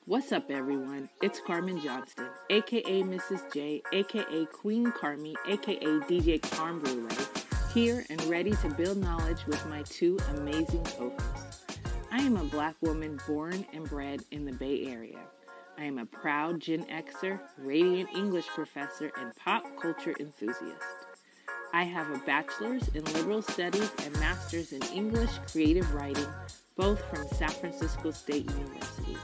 What's up, everyone? It's Carmen Johnston, aka Mrs. J, aka Queen Carmi, aka DJ Carm Brulee, here and ready to build knowledge with my two amazing co-hosts. I am a Black woman born and bred in the Bay Area. I am a proud Gen Xer, radiant English professor, and pop culture enthusiast. I have a bachelor's in liberal studies and master's in English creative writing, both from San Francisco State University.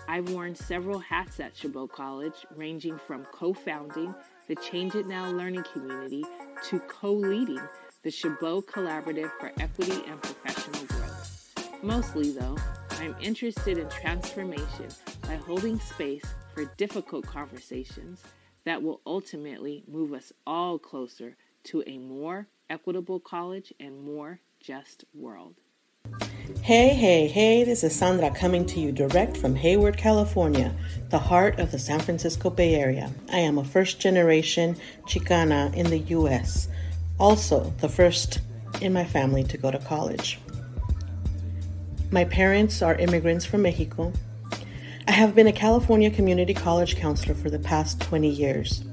I've worn several hats at Chabot College, ranging from co-founding the Change It Now learning community to co-leading the Chabot Collaborative for Equity and Professional Growth. Mostly, though, I'm interested in transformation by holding space for difficult conversations that will ultimately move us all closer to a more equitable college and more just world. Hey, this is Sandra coming to you direct from Hayward, California, the heart of the San Francisco Bay Area. I am a first-generation Chicana in the U.S., also the first in my family to go to college. My parents are immigrants from Mexico. I have been a California community college counselor for the past 20 years.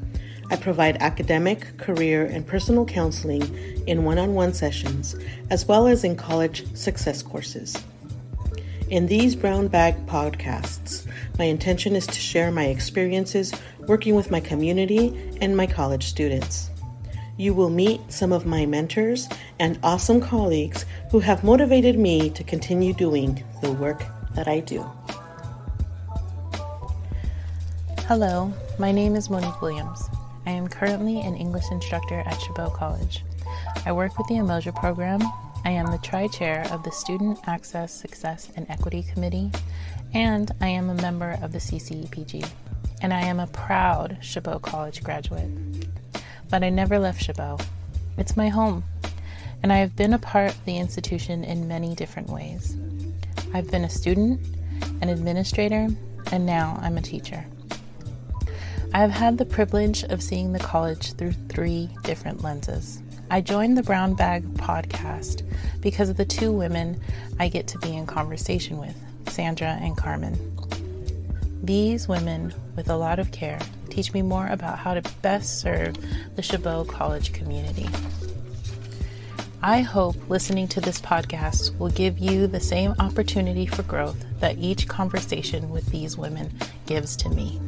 I provide academic, career, and personal counseling in one-on-one sessions, as well as in college success courses. In these Brown Bag podcasts, my intention is to share my experiences working with my community and my college students. You will meet some of my mentors and awesome colleagues who have motivated me to continue doing the work that I do. Hello, my name is Monique Williams. I am currently an English instructor at Chabot College. I work with the Emoja program. I am the tri-chair of the Student Access, Success, and Equity Committee, and I am a member of the CCEPG. And I am a proud Chabot College graduate. But I never left Chabot. It's my home, and I have been a part of the institution in many different ways. I've been a student, an administrator, and now I'm a teacher. I have had the privilege of seeing the college through 3 different lenses. I joined the Brown Bag podcast because of the 2 women I get to be in conversation with, Sandra and Carmen. These women, with a lot of care, teach me more about how to best serve the Chabot College community. I hope listening to this podcast will give you the same opportunity for growth that each conversation with these women gives to me.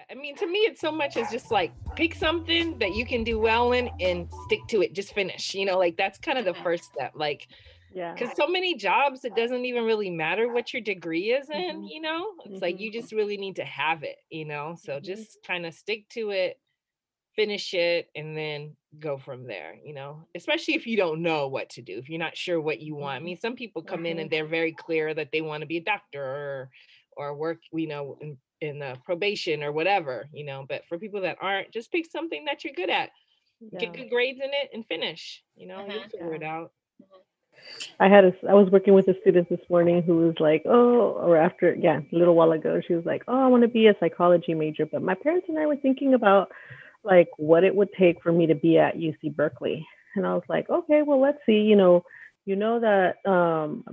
I mean, to me, it's so much as just like pick something that you can do well in and stick to it, just finish, like that's kind of the first step. Like, yeah, because so many jobs, it doesn't even really matter what your degree is in, it's like you just really need to have it, so just kind of stick to it, finish it, and then go from there, especially if you don't know what to do, if you're not sure what you want. I mean, some people come in and they're very clear that they want to be a doctor or work, in probation or whatever, but for people that aren't, just pick something that you're good at, get good grades in it and finish, you'll figure it out. I was working with a student this morning who was like, a little while ago, she was like, I want to be a psychology major, but my parents and I were thinking about like what it would take for me to be at UC Berkeley. And I was like, okay, well, let's see, that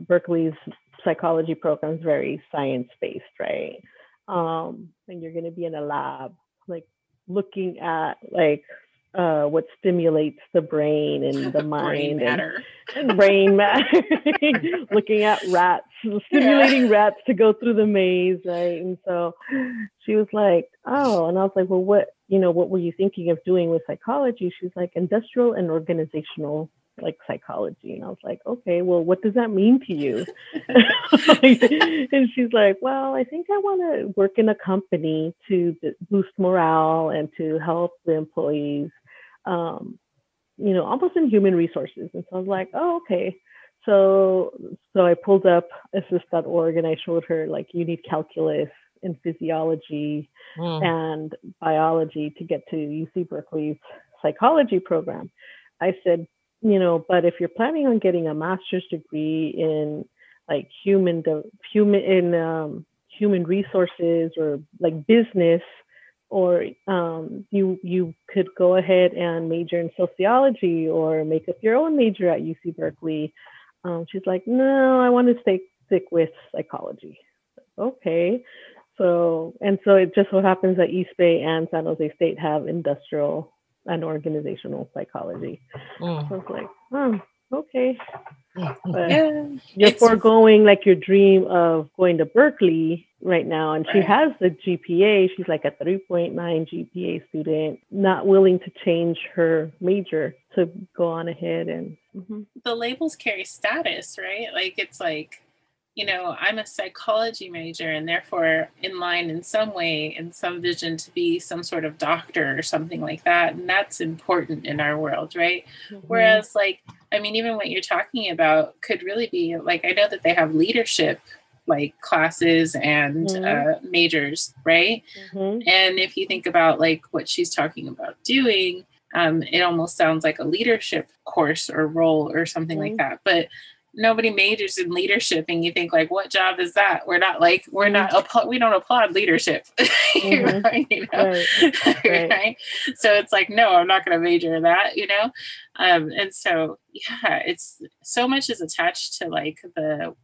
Berkeley's psychology program is very science-based, right? And you're going to be in a lab, like looking at like what stimulates the brain and the mind and brain matter, looking at rats, stimulating rats to go through the maze, right? And so she was like, oh, and I was like, well, what were you thinking of doing with psychology? She's like, industrial and organizational like psychology. And I was like, okay, well, what does that mean to you? And she's like, well, I think I want to work in a company to boost morale and to help the employees, almost in human resources. And so I was like, oh, okay. So I pulled up assist.org and I showed her like you need calculus and physiology and biology to get to UC Berkeley's psychology program. I said, but if you're planning on getting a master's degree in like human resources or like business, or you could go ahead and major in sociology or make up your own major at UC Berkeley. She's like, no, I want to stick with psychology. Okay. So it just so happens that East Bay and San Jose State have industrial and organizational psychology. So it's like, okay. But you're foregoing like your dream of going to Berkeley right now. And she has the GPA. She's like a 3.9 GPA student, not willing to change her major to go on ahead. And the labels carry status, right? Like, it's like, you know, I'm a psychology major and therefore in line in some way, in some vision, to be some sort of doctor or something like that. And that's important in our world, right? Whereas, like, I mean, even what you're talking about could really be like, I know that they have leadership like classes and majors, right? And if you think about like what she's talking about doing, it almost sounds like a leadership course or role or something like that. But nobody majors in leadership, and you think like, what job is that? We're not we don't applaud leadership. Right? You know? Right. So it's like, no, I'm not going to major in that, you know? And so, yeah, it's so much is attached to like the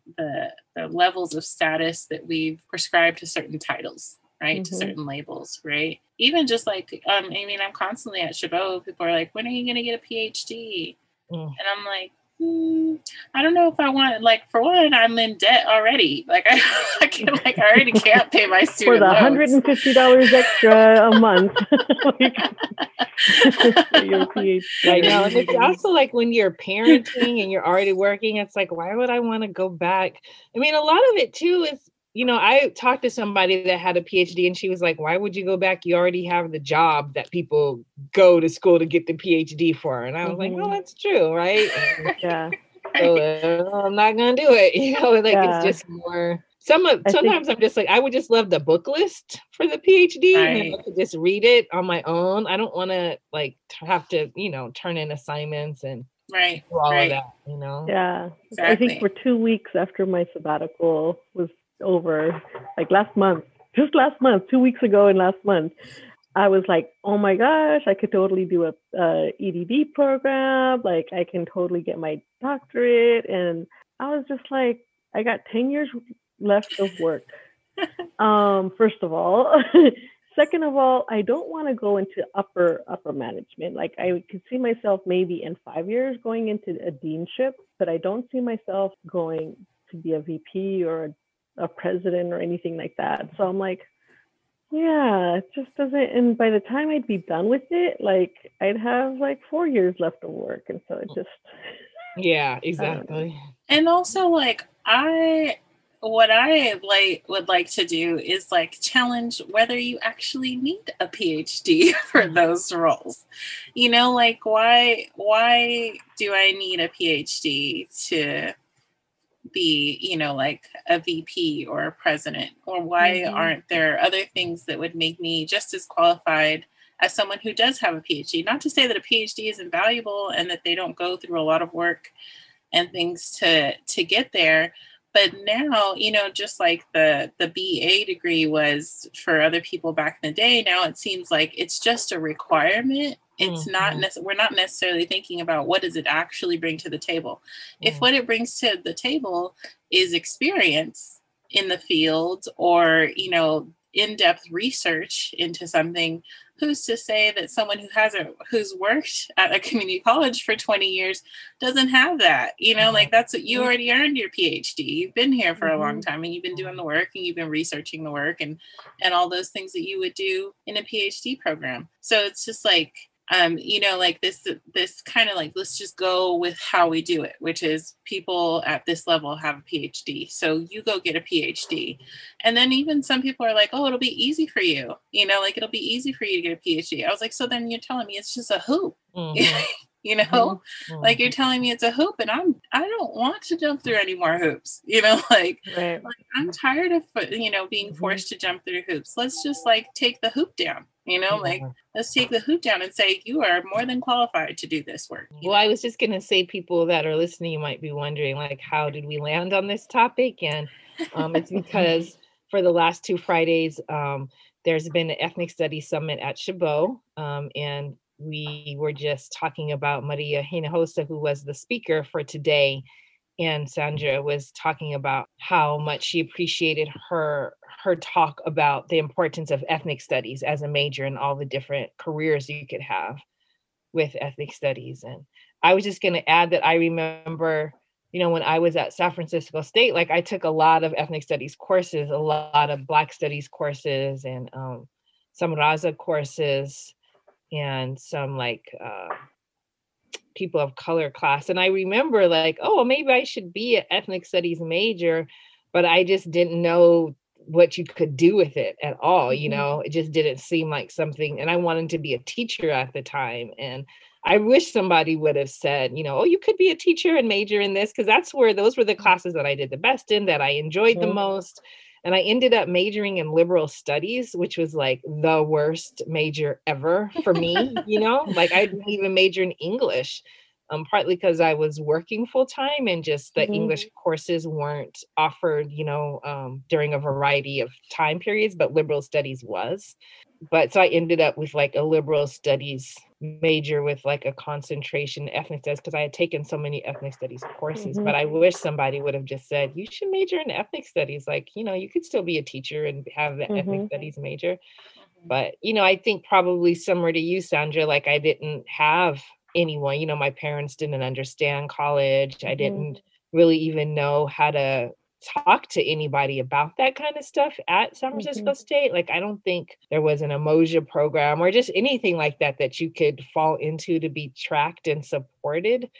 levels of status that we've prescribed to certain titles, right? To certain labels, right? Even just like, I mean, I'm constantly at Chabot. People are like, when are you going to get a PhD? And I'm like, I don't know if I want, like, for one, I'm in debt already. Like, I already can't pay my student for the $150 extra a month. Your PhD. I know. And it's also like when you're parenting and you're already working, it's like, why would I want to go back? I mean, a lot of it too is, you know, I talked to somebody that had a PhD and she was like, why would you go back? You already have the job that people go to school to get the PhD for. And I was like, well, that's true, right? And so I'm not going to do it. You know, like it's just more, sometimes I'm just like, I would just love the book list for the PhD and then I could just read it on my own. I don't want to like have to, you know, turn in assignments and do all of that, you know? Yeah. Exactly. I think for 2 weeks after my sabbatical was over, like last month, 2 weeks ago and last month, I was like, oh my gosh, I could totally do a EDD program. Like I can totally get my doctorate. And I was just like, I got 10 years left of work. First of all. Second of all, I don't want to go into upper management. Like I could see myself maybe in 5 years going into a deanship, but I don't see myself going to be a VP or a president or anything like that. So I'm like, yeah, it just doesn't. And by the time I'd be done with it, like I'd have like 4 years left of work. And so it just. Yeah, exactly. And also like what I would like to do is like challenge whether you actually need a PhD for those roles. You know, like why do I need a PhD to be, you know, like a VP or a president? Or why aren't there other things that would make me just as qualified as someone who does have a PhD? Not to say that a PhD isn't valuable and that they don't go through a lot of work and things to get there. But now, you know, just like the BA degree was for other people back in the day, now it seems like it's just a requirement. It's not we're not necessarily thinking about what does it actually bring to the table. If what it brings to the table is experience in the field or, you know, in-depth research into something, who's to say that someone who's worked at a community college for 20 years doesn't have that? You know, like that's what you already earned your PhD. You've been here for a long time and you've been doing the work and you've been researching the work and all those things that you would do in a PhD program. So it's just like, you know, like this kind of like, let's just go with how we do it, which is people at this level have a PhD. So you go get a PhD. And then even some people are like, oh, it'll be easy for you. You know, like it'll be easy for you to get a PhD. I was like, so then you're telling me it's just a hoop. You know, like you're telling me it's a hoop and I don't want to jump through any more hoops, you know, like I'm tired of, you know, being forced to jump through hoops. Let's just like take the hoop down, you know, like let's take the hoop down and say, you are more than qualified to do this work. Well, I was just going to say, people that are listening, you might be wondering like, how did we land on this topic? And it's because for the last 2 Fridays, there's been an ethnic studies summit at Chabot, and we were just talking about Maria Hinojosa, who was the speaker for today. and Sandra was talking about how much she appreciated her talk about the importance of ethnic studies as a major and all the different careers you could have with ethnic studies. And I was just going to add that I remember, when I was at San Francisco State, like I took a lot of ethnic studies courses, a lot of Black studies courses, and some Raza courses, and some people of color class. And I remember like, oh, maybe I should be an ethnic studies major, but I just didn't know what you could do with it at all. It just didn't seem like something. And I wanted to be a teacher at the time. And I wish somebody would have said, oh, you could be a teacher and major in this, because those were the classes that I did the best in, that I enjoyed the most. And I ended up majoring in liberal studies, which was like the worst major ever for me, like I didn't even major in English, partly because I was working full time and just the English courses weren't offered, during a variety of time periods, but liberal studies was. But so I ended up with like a liberal studies major with like a concentration in ethnic studies, because I had taken so many ethnic studies courses. But I wish somebody would have just said, you should major in ethnic studies. Like, you could still be a teacher and have the ethnic studies major. But, I think probably similar to you, Sandra, like I didn't have anyone, my parents didn't understand college. I didn't really even know how to talk to anybody about that kind of stuff at San Francisco State. Like, I don't think there was an Emoja program or just anything like that you could fall into to be tracked and supported.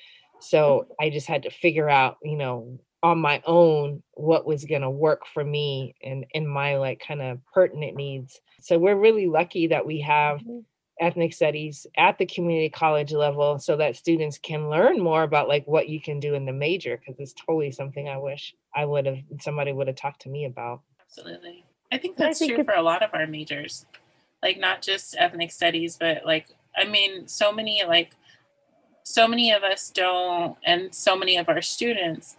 So I just had to figure out, on my own, what was going to work for me and in my like kind of pertinent needs. So we're really lucky that we have ethnic studies at the community college level so that students can learn more about like what you can do in the major, because it's totally something I wish somebody would have talked to me about. Absolutely. I think that's true for a lot of our majors, like not just ethnic studies, but like, I mean, so many of us don't, and so many of our students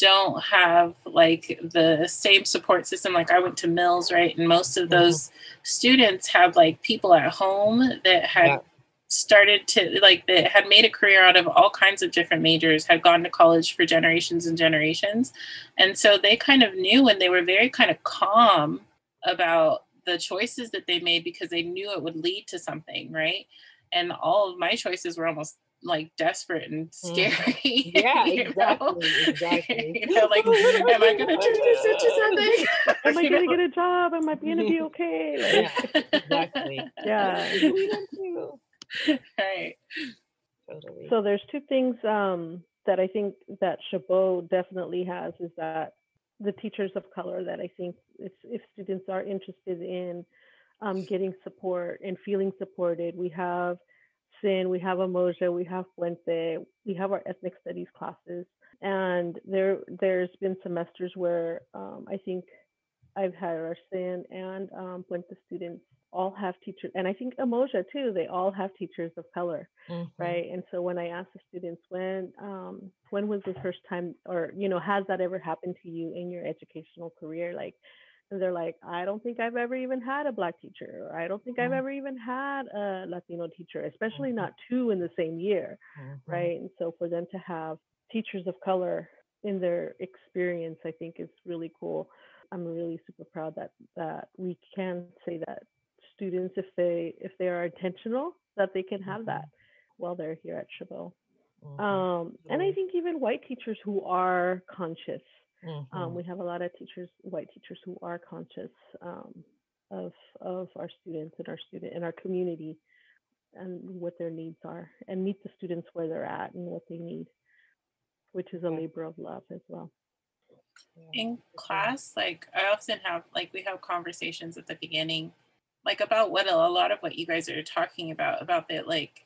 don't have like the same support system. Like I went to Mills, right? And most of those students have like people at home that had started to like, that had made a career out of all kinds of different majors, had gone to college for generations and generations. And so they kind of knew, and they were very kind of calm about the choices that they made because they knew it would lead to something, right? And all of my choices were almost like desperate and scary. Yeah, exactly. Like, am I going to turn this into something? Am I going to get a job? Am I going to be okay? Like, yeah, exactly. Yeah. Right. Totally. So there's two things that I think that Chabot definitely has, is that the teachers of color, that I think if students are interested in getting support and feeling supported, we have SIN, we have Emoja, we have Puente, we have our ethnic studies classes. And there's been semesters where I think I've had our SIN and Puente students all have teachers, and I think Emoja too, they all have teachers of color, right? And so when I ask the students, when was the first time, or, has that ever happened to you in your educational career? Like, and they're like, I don't think I've ever even had a Black teacher, or I don't think I've ever even had a Latino teacher, especially not two in the same year, right? And so for them to have teachers of color in their experience, I think is really cool. I'm really super proud that we can say that students, if they are intentional, that they can have that while they're here at Chabot. And I think even white teachers who are conscious. We have a lot of white teachers who are conscious of our students and our community and what their needs are, and meet the students where they're at and what they need, which is a labor of love as well. In class, like I often have, like we have conversations at the beginning, like about what a lot of what you guys are talking about that, like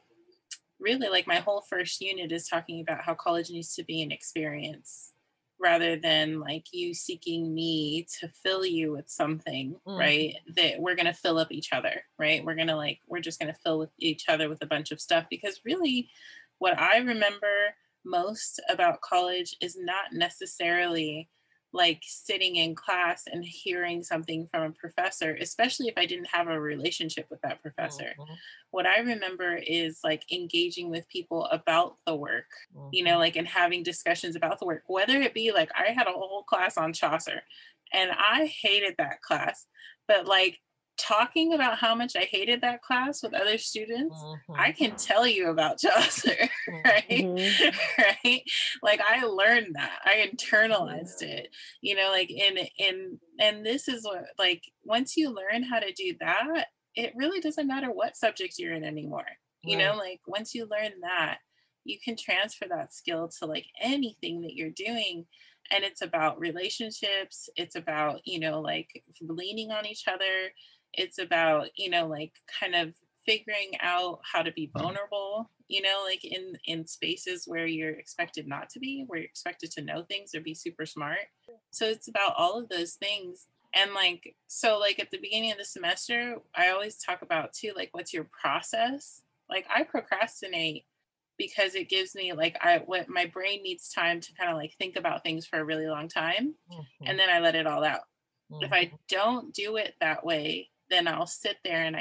really like my whole first unit is talking about how college needs to be an experience rather than like you seeking me to fill you with something, right? That we're going to fill up each other, right? We're just going to fill with each other with a bunch of stuff, because really what I remember most about college is not necessarily like sitting in class and hearing something from a professor, especially if I didn't have a relationship with that professor. What I remember is like engaging with people about the work, you know, like, and having discussions about the work, whether it be like I had a whole class on Chaucer and I hated that class, but like talking about how much I hated that class with other students, I can tell you about Chaucer, right? Right? Like I learned that, I internalized it, you know, like and this is what, like, once you learn how to do that, it really doesn't matter what subject you're in anymore. You know, like once you learn that, you can transfer that skill to like anything that you're doing. And it's about relationships. It's about, you know, like leaning on each other. It's about, you know, like kind of figuring out how to be vulnerable, you know, like in spaces where you're expected not to be, where you're expected to know things or be super smart. So it's about all of those things. And like, so like at the beginning of the semester, I always talk about too, like, what's your process? Like I procrastinate because it gives me like, what my brain needs time to kind of like think about things for a really long time. And then I let it all out. If I don't do it that way, then I'll sit there and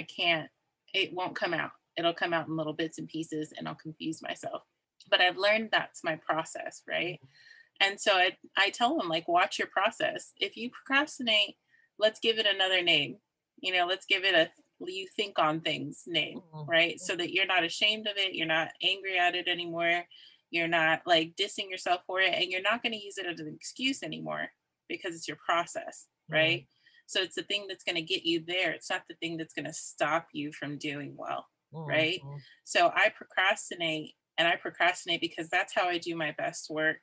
it won't come out. It'll come out in little bits and pieces and I'll confuse myself. But I've learned that's my process, right? And so I tell them, like, watch your process. If you procrastinate, let's give it another name. You know, let's give it a you think on things name, right? So that you're not ashamed of it. You're not angry at it anymore. You're not like dissing yourself for it. And you're not going to use it as an excuse anymore because it's your process, right? So it's the thing that's going to get you there. It's not the thing that's going to stop you from doing well, right? So I procrastinate, and I procrastinate because that's how I do my best work.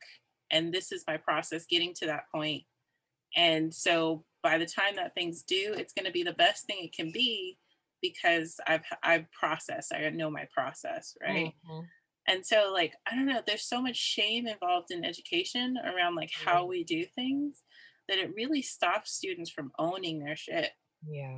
And this is my process getting to that point. And so by the time that thing's due, it's going to be the best thing it can be because I've processed, I know my process, right? And so like, I don't know, there's so much shame involved in education around like how we do things that it really stops students from owning their shit.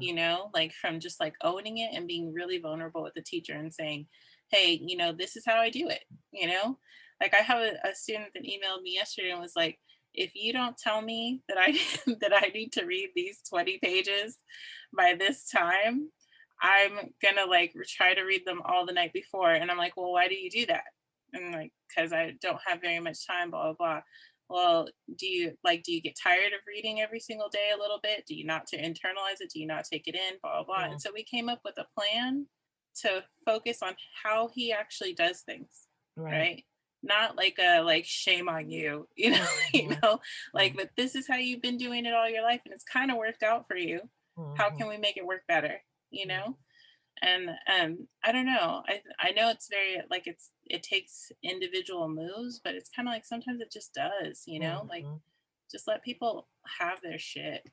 You know, like from just like owning it and being really vulnerable with the teacher and saying, hey, you know, this is how I do it, you know? Like I have a student that emailed me yesterday and was like, if you don't tell me that I that I need to read these 20 pages by this time, I'm gonna like try to read them all the night before. And I'm like, well, why do you do that? And like, because I don't have very much time, blah, blah, blah. Well, do you get tired of reading every single day a little bit? Do you not to internalize it? Do you not take it in? Blah, blah, blah. And so we came up with a plan to focus on how he actually does things, right? Not like a shame on you, you know, like, but this is how you've been doing it all your life and it's kind of worked out for you. How can we make it work better, you know? And I don't know. I know it's very like it takes individual moves, but it's kind of like sometimes it just does, you know, like just let people have their shit.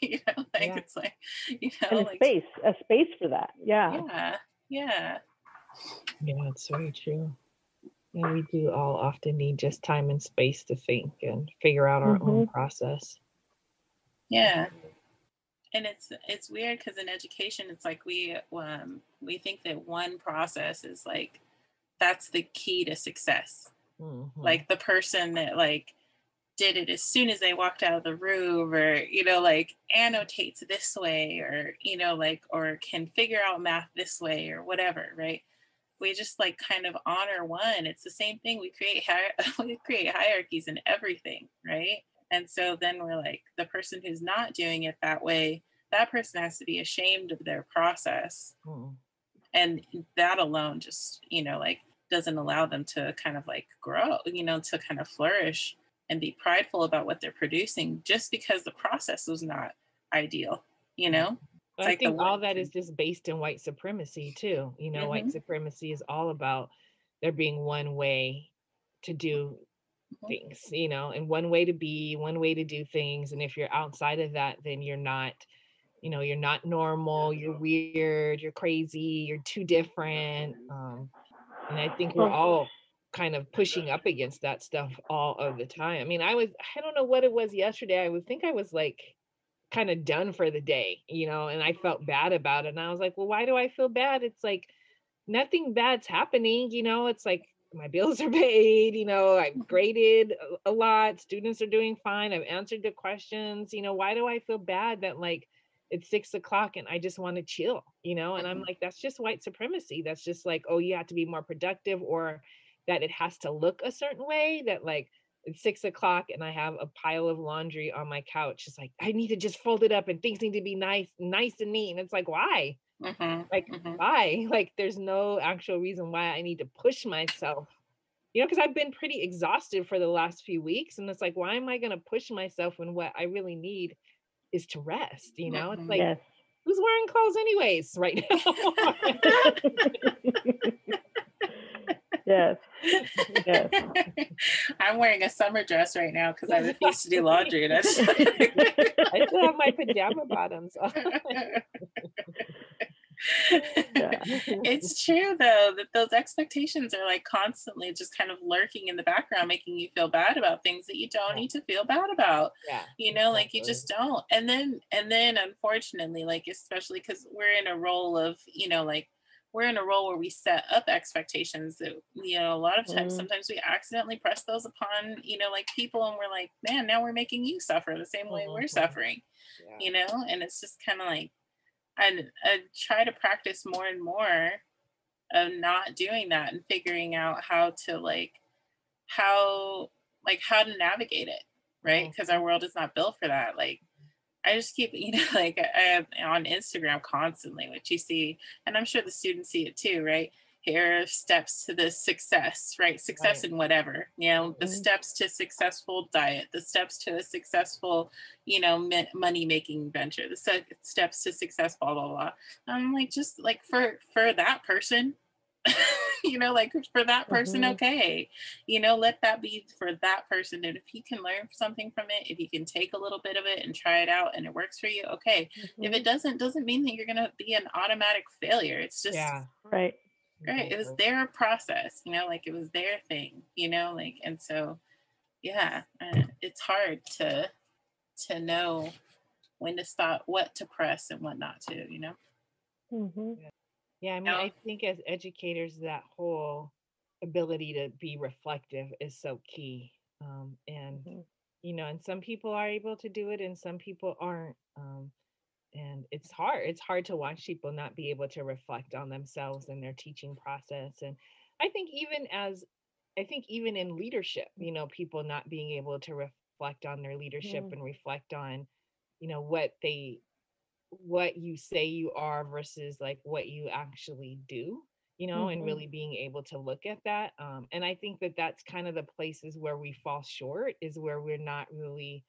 You know, like it's like, you know, and a space for that. Yeah, it's very true. And we do all often need just time and space to think and figure out our own process. Yeah. And it's weird because in education, it's like we think that one process is like, that's the key to success. Like the person that like did it as soon as they walked out of the room, or, you know, like annotates this way, or, you know, like, or can figure out math this way or whatever, right? We just like kind of honor one. It's the same thing. We create hierarchies in everything, right? And so then we're like, the person who's not doing it that way, that person has to be ashamed of their process. And that alone just, you know, like doesn't allow them to kind of like grow, you know, to kind of flourish and be prideful about what they're producing just because the process was not ideal, you know? I like think all that is just based in white supremacy too. You know, white supremacy is all about there being one way to do things, you know, and one way to be, one way to do things. And if you're outside of that, then you're not, you know, you're not normal, you're weird, you're crazy, you're too different. And I think we're all kind of pushing up against that stuff all of the time. I mean, I don't know what it was yesterday. I think I was like kind of done for the day, you know, and I felt bad about it. And I was like, well, why do I feel bad? It's like nothing bad's happening, you know, it's like my bills are paid, I've graded a lot, students are doing fine, I've answered the questions, why do I feel bad that like it's 6 o'clock and I just want to chill, and I'm like, that's just white supremacy. That's just like, oh, you have to be more productive, or that it has to look a certain way, that like it's 6 o'clock and I have a pile of laundry on my couch. It's like, I need to just fold it up and things need to be nice and neat. And it's like, why? Like, why? Like, there's no actual reason why I need to push myself, because I've been pretty exhausted for the last few weeks. And it's like, why am I going to push myself when what I really need is to rest? It's like, yes. Who's wearing clothes anyways right now? Yes. Yes. I'm wearing a summer dress right now because I refuse to do laundry. I still have my pajama bottoms on. Yeah. It's true though that those expectations are like constantly just kind of lurking in the background, making you feel bad about things that you don't need to feel bad about. Like you just don't. And then unfortunately, like especially because we're in a role of, we're in a role where we set up expectations that, a lot of times, sometimes we accidentally press those upon, like people, and we're like, man, now we're making you suffer the same way we're suffering, and it's just kind of like, I try to practice more and more of not doing that and figuring out how to how to navigate it, right? Because our world is not built for that. Like I just keep, I have on Instagram constantly what you see, and I'm sure the students see it too, right? Here are steps to the success, right? Success in whatever, the steps to successful diet, the steps to a successful, money-making venture, the steps to success, blah, blah, blah. I'm like, just like for that person, for that person, okay, let that be for that person. And if he can learn something from it, if you can take a little bit of it and try it out and it works for you, okay. If it doesn't mean that you're going to be an automatic failure. It's just, right. It was their process, it was their thing, and so, it's hard to know when to stop, what to press and what not to, Yeah, I mean, I think as educators, that whole ability to be reflective is so key. And some people are able to do it and some people aren't. And it's hard. It's hard to watch people not be able to reflect on themselves and their teaching process. And I think even in leadership, people not being able to reflect on their leadership and reflect on, what you say you are versus like what you actually do, and really being able to look at that. And I think that that's kind of the places where we fall short, is where we're not really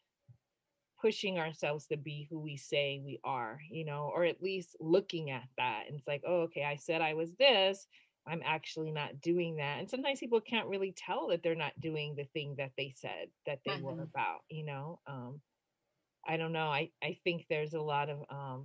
pushing ourselves to be who we say we are, or at least looking at that. And it's like, oh, okay, I said I was this, I'm actually not doing that. And sometimes people can't really tell that they're not doing the thing that they said that they were about, I don't know. I think there's a lot of, I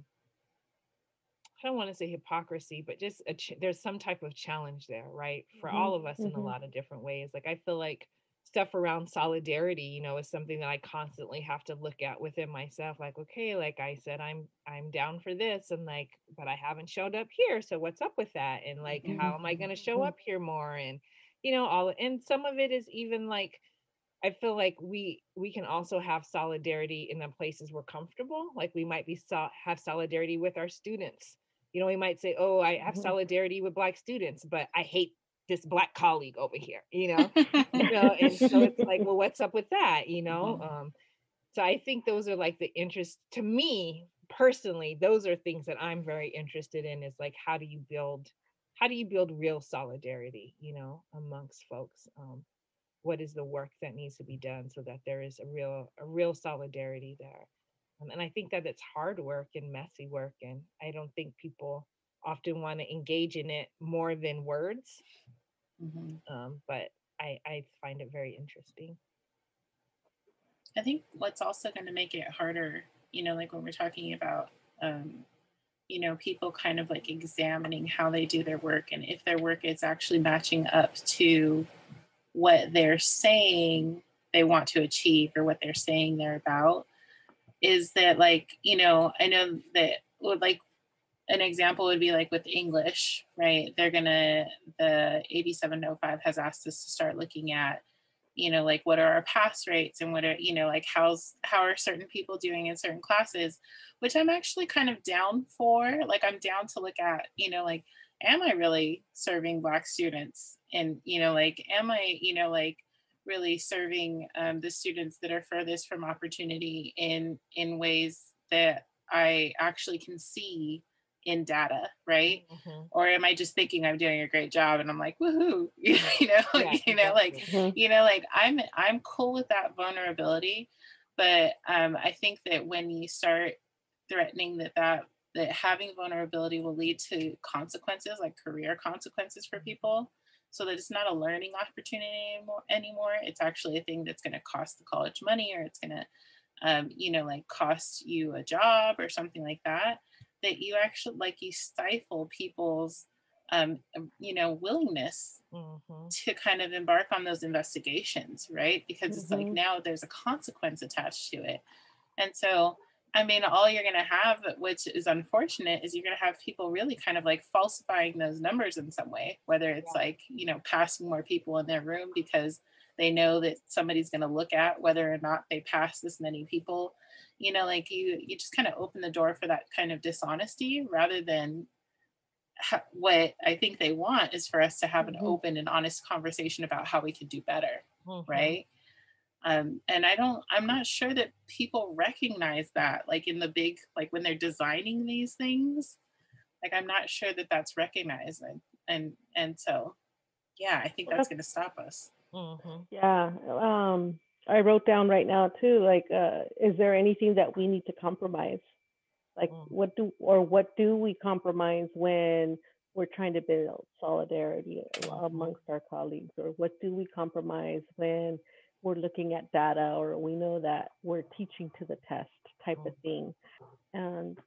don't want to say hypocrisy, but just there's some type of challenge there, right? For all of us in a lot of different ways. Like, I feel like stuff around solidarity, is something that I constantly have to look at within myself. Like, okay, like I said, I'm down for this, and like, but I haven't showed up here. So what's up with that? And like, how am I going to show up here more? And, and some of it is even like, I feel like we can also have solidarity in the places we're comfortable. Like we might have solidarity with our students. We might say, oh, I have solidarity with Black students, but I hate this Black colleague over here, and so it's like, well, what's up with that? So I think those are like the interest to me personally. Those are things that I'm very interested in, is like, how do you build real solidarity, amongst folks? What is the work that needs to be done so that there is a real solidarity there? And I think that it's hard work and messy work, and I don't think people often want to engage in it more than words. But I find it very interesting. I think what's also going to make it harder, like when we're talking about, people kind of like examining how they do their work and if their work is actually matching up to what they're saying they want to achieve or what they're saying they're about, is that like, I know that like an example would be like with English, right? The 8705 has asked us to start looking at, like what are our pass rates and what are, like how are certain people doing in certain classes, which I'm actually kind of down for. Like I'm down to look at, like, am I really serving Black students? And, like, am I, like really serving the students that are furthest from opportunity in ways that I actually can see in data, right? Mm-hmm. Or am I just thinking I'm doing a great job and I'm like, woohoo, like I'm cool with that vulnerability. But I think that when you start threatening that having vulnerability will lead to consequences, like career consequences for people, so that it's not a learning opportunity anymore. It's actually a thing that's going to cost the college money, or it's going to, like cost you a job or something like that. That you actually, like, you stifle people's, willingness to kind of embark on those investigations, right? Because it's like now there's a consequence attached to it. And so, I mean, all you're going to have, which is unfortunate, is you're going to have people really kind of like falsifying those numbers in some way, whether it's like, passing more people in their room because they know that somebody's going to look at whether or not they pass this many people, like you just kind of open the door for that kind of dishonesty, rather than what I think they want is for us to have an open and honest conversation about how we could do better. Right. And I'm not sure that people recognize that, like in the big, like when they're designing these things, like I'm not sure that that's recognized. And so, yeah, I think that's going to stop us. Yeah. I wrote down right now too, like, is there anything that we need to compromise? Like what do we compromise when we're trying to build solidarity amongst our colleagues? Or what do we compromise when we're looking at data, or we know that we're teaching to the test type of thing? And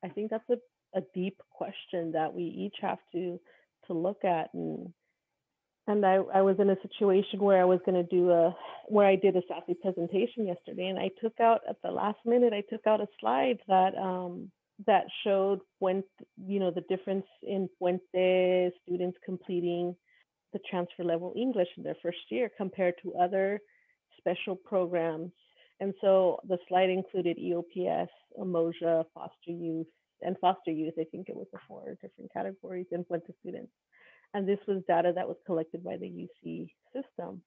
I think that's a deep question that we each have to look at. And I was in a situation where I was going to where I did a SASE presentation yesterday, and I took out at the last minute, I took out a slide that showed when, the difference in Puente students completing the transfer level English in their first year compared to other special programs. And so the slide included EOPS, Emoja, foster youth, and foster youth. I think it was the 4 different categories in Puente students. And this was data that was collected by the UC system.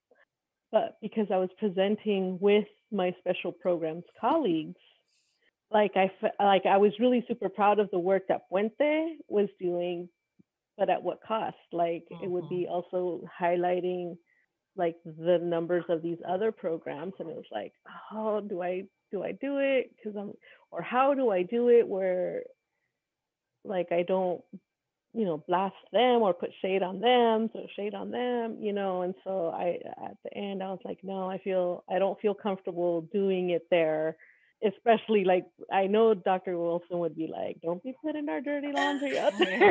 But because I was presenting with my special programs colleagues, I was really super proud of the work that Puente was doing, but at what cost? Like it would be also highlighting like the numbers of these other programs, and it was like, oh, do I do it? Or how do I do it where like I don't blast them or put shade on them, and so at the end I was like, no, I don't feel comfortable doing it there, especially like I know Dr. Wilson would be like, don't be putting our dirty laundry up there.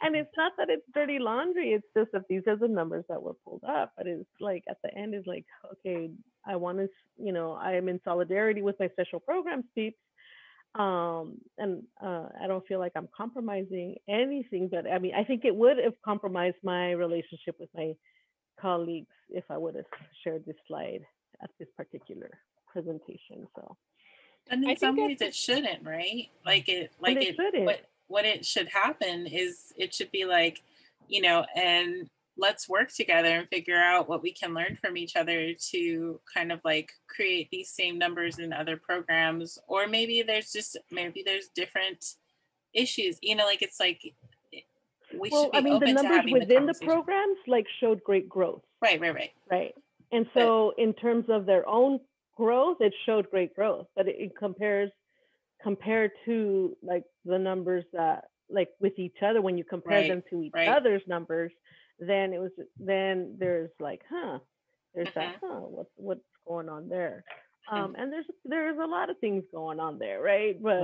And it's not that it's dirty laundry, it's just that these are the numbers that were pulled up, but it's like at the end is like, okay, I want to, I am in solidarity with my special programs peeps. And I don't feel like I'm compromising anything, but I mean, I think it would have compromised my relationship with my colleagues if I would have shared this slide at this particular presentation. So, and in some ways it shouldn't, right? What it should happen is it should be like, and let's work together and figure out what we can learn from each other to kind of like create these same numbers in other programs. Or maybe there's different issues, like it's like we should be open the numbers to having within the programs like showed great growth. Right. And so in terms of their own growth, it showed great growth, but it compared to like the numbers that like with each other, when you compare them to each other's numbers, then there's like, what's going on there? And there's a lot of things going on there, right? But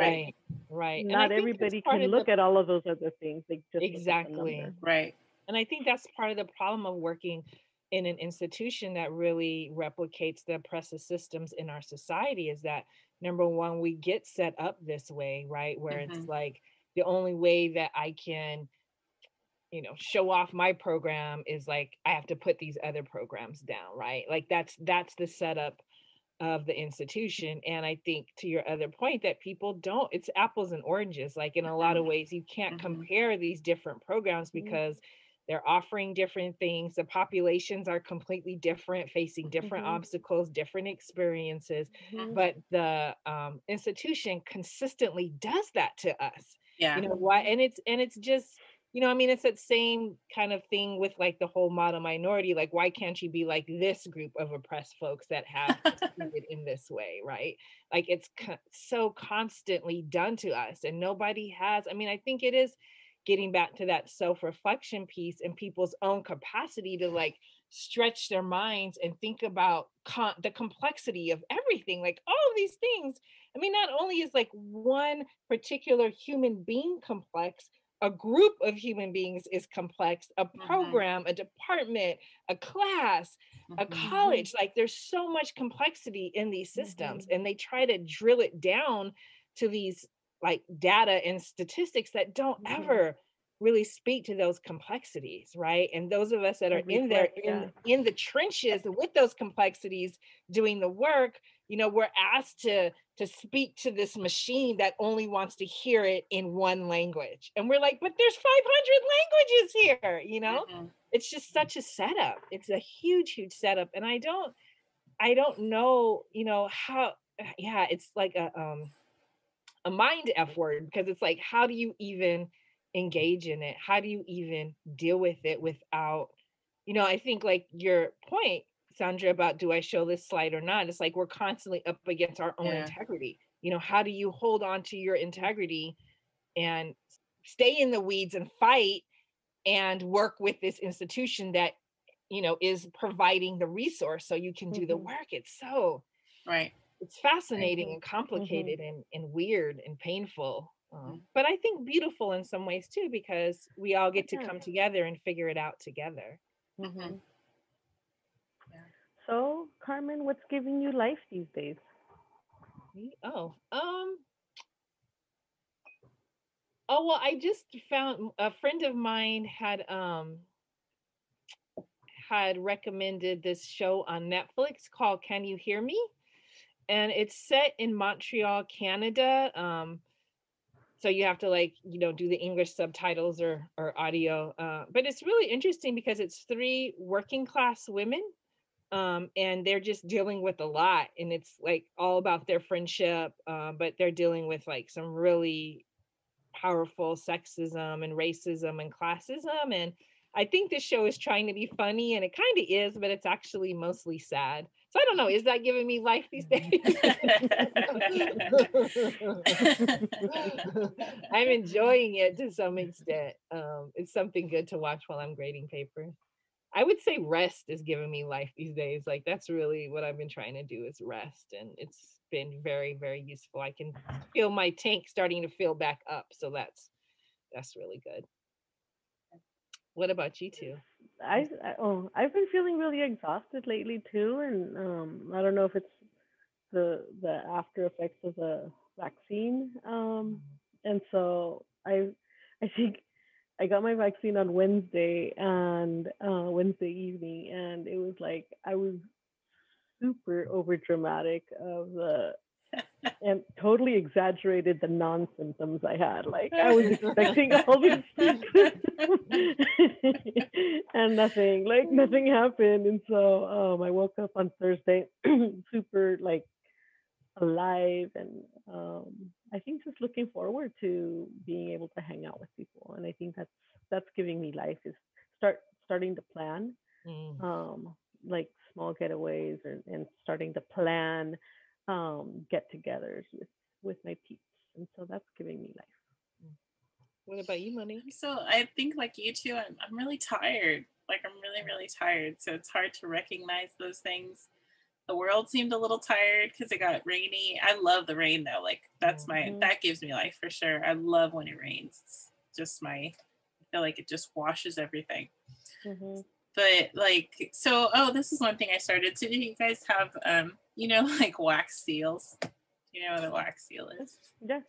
right. Not everybody can look at all of those other things. They just exactly right. And I think that's part of the problem of working in an institution that really replicates the oppressive systems in our society is that, number one, we get set up this way, right? Where it's like the only way that I can, show off my program is like I have to put these other programs down, right? Like that's the setup of the institution. And I think to your other point that people don't, it's apples and oranges. Like in a lot of ways, you can't compare these different programs because they're offering different things. The populations are completely different, facing different obstacles, different experiences. But the institution consistently does that to us. Yeah. You know why? And it's just, it's that same kind of thing with like the whole model minority. Like, why can't you be like this group of oppressed folks that have succeeded in this way, right? Like, it's so constantly done to us, and nobody has. I mean, I think it is getting back to that self-reflection piece and people's own capacity to like stretch their minds and think about the complexity of everything, like all of these things. I mean, not only is like one particular human being complex, a group of human beings is complex, a program, a department, a class, a college. Like there's so much complexity in these systems, and they try to drill it down to these like data and statistics that don't ever really speak to those complexities, right? And those of us that are in there in the trenches with those complexities doing the work, we're asked to speak to this machine that only wants to hear it in one language. And we're like, but there's 500 languages here, It's just such a setup. It's a huge, huge setup. And I don't know, how, it's like a mind F word, because it's like, how do you even engage in it? How do you even deal with it without, I think like your point, Sandra, about do I show this slide or not? It's like we're constantly up against our own integrity. How do you hold on to your integrity and stay in the weeds and fight and work with this institution that, is providing the resource so you can do the work? It's so right. It's fascinating and complicated and weird and painful. But I think beautiful in some ways too, because we all get to come together and figure it out together. So, Carmen, what's giving you life these days? Well, I just found a friend of mine had recommended this show on Netflix called Can You Hear Me? And it's set in Montreal, Canada. So you have to like, do the English subtitles or audio. But it's really interesting because it's 3 working class women. And they're just dealing with a lot. And it's like all about their friendship. But they're dealing with like some really powerful sexism and racism and classism. And I think this show is trying to be funny, and it kind of is, but it's actually mostly sad. So I don't know, is that giving me life these days? I'm enjoying it to some extent. It's something good to watch while I'm grading papers. I would say rest is giving me life these days. Like that's really what I've been trying to do, is rest. And it's been very, very useful. I can feel my tank starting to fill back up. So that's really good. What about you two? I've been feeling really exhausted lately too, and I don't know if it's the after effects of the vaccine. And so I think I got my vaccine on Wednesday and Wednesday evening, and it was like I was super over dramatic of the and totally exaggerated the non-symptoms I had. Like I was expecting all these and nothing happened. And so I woke up on Thursday super like alive, and I think just looking forward to being able to hang out with people. And I think that's giving me life, is starting to plan like small getaways, and starting to plan get-togethers with my peeps, and so that's giving me life. What about you, Money? So I think like you two, I'm really tired. Like I'm really, really tired. So it's hard to recognize those things. The world seemed a little tired because it got rainy. I love the rain though. Like that gives me life for sure. I love when it rains. It's just I feel like it just washes everything. but like, so, oh, this is one thing I started. So do you guys have, like wax seals? You know what a wax seal is? Yeah.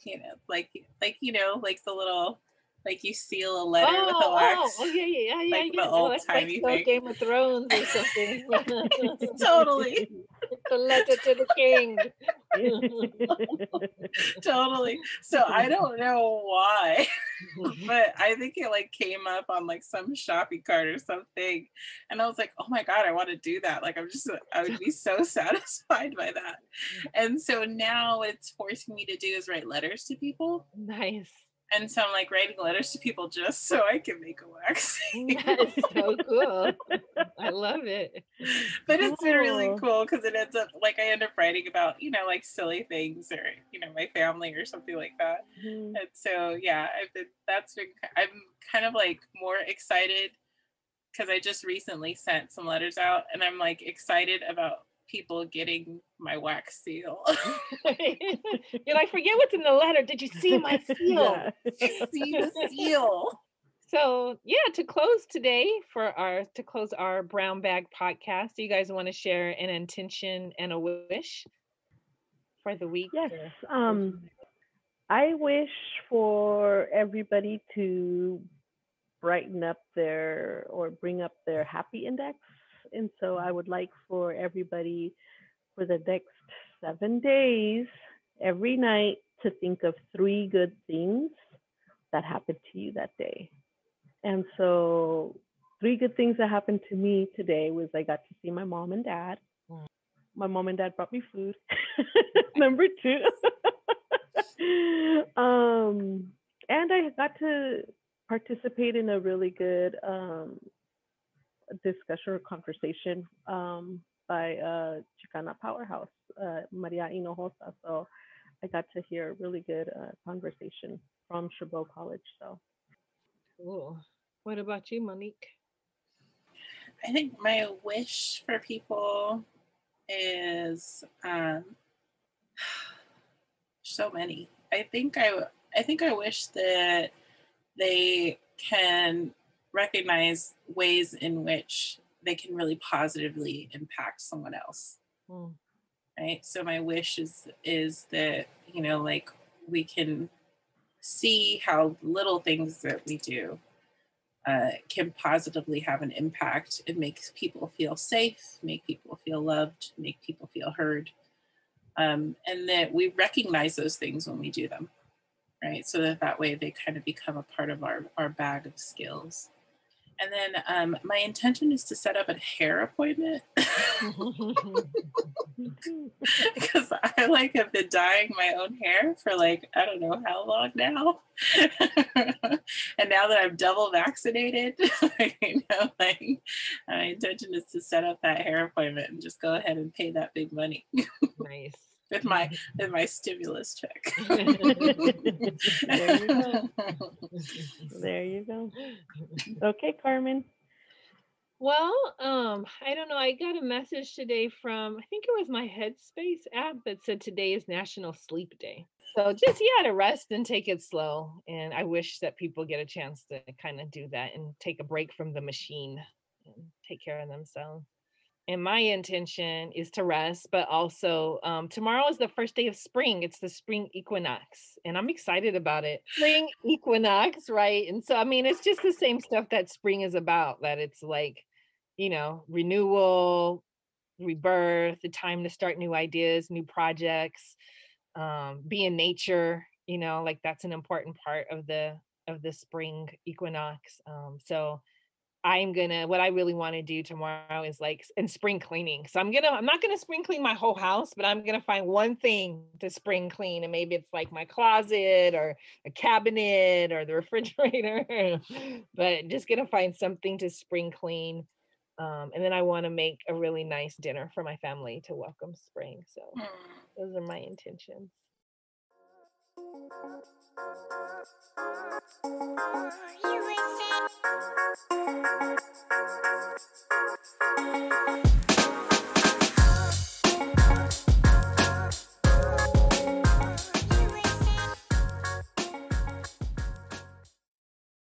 Like the little, like you seal a letter with a wax. Yeah. Like the old timey thing. Game of Thrones or something. Totally. The letter to the king. Totally. So I don't know why, but I think it like came up on like some shopping cart or something. And I was like, oh my God, I want to do that. Like I would be so satisfied by that. And so now what it's forcing me to do is write letters to people. Nice. And so I'm like writing letters to people just so I can make a wax. That's so cool. I love it. But it's been really cool because it ends up like I end up writing about, like silly things or, my family or something like that. Mm-hmm. And so, yeah, I'm kind of like more excited because I just recently sent some letters out and I'm like excited about people getting my wax seal. You're like, forget what's in the letter. Did you see my seal? Yeah. See the seal. So yeah, to close our brown bag podcast, do you guys want to share an intention and a wish for the week? Yes. I wish for everybody to brighten up bring up their happy index. And so I would like for everybody for the next 7 days, every night, to think of 3 good things that happened to you that day. And so 3 good things that happened to me today was I got to see my mom and dad. My mom and dad brought me food. Number 2. And I got to participate in a really good discussion or conversation by Chicana powerhouse, Maria Hinojosa. So I got to hear a really good conversation from Chabot College. So cool. What about you, Monique? I think my wish for people is so many. I think I wish that they can recognize ways in which they can really positively impact someone else. Right. So my wish is that, like we can see how little things that we do can positively have an impact. It makes people feel safe, make people feel loved, make people feel heard. And that we recognize those things when we do them. Right. So that way they kind of become a part of our bag of skills. And then my intention is to set up a hair appointment because I have been dyeing my own hair for I don't know how long now. And now that I'm double vaccinated, my intention is to set up that hair appointment and just go ahead and pay that big money. Nice. With my stimulus check. There you go. There you go. Okay, Carmen. Well, I don't know. I got a message today from, I think it was my Headspace app that said today is National Sleep Day. So just, to rest and take it slow. And I wish that people get a chance to kind of do that and take a break from the machine and take care of themselves. And my intention is to rest, but also tomorrow is the first day of spring. It's the spring equinox, and I'm excited about it. Spring equinox, right? And so, it's just the same stuff that spring is about, that it's renewal, rebirth, the time to start new ideas, new projects, be in nature, that's an important part of the spring equinox. So what I really want to do tomorrow is and spring cleaning. So I'm not gonna spring clean my whole house, but I'm gonna find one thing to spring clean, and maybe it's my closet or a cabinet or the refrigerator, but just gonna find something to spring clean. And then I want to make a really nice dinner for my family to welcome spring. So those are my intentions. You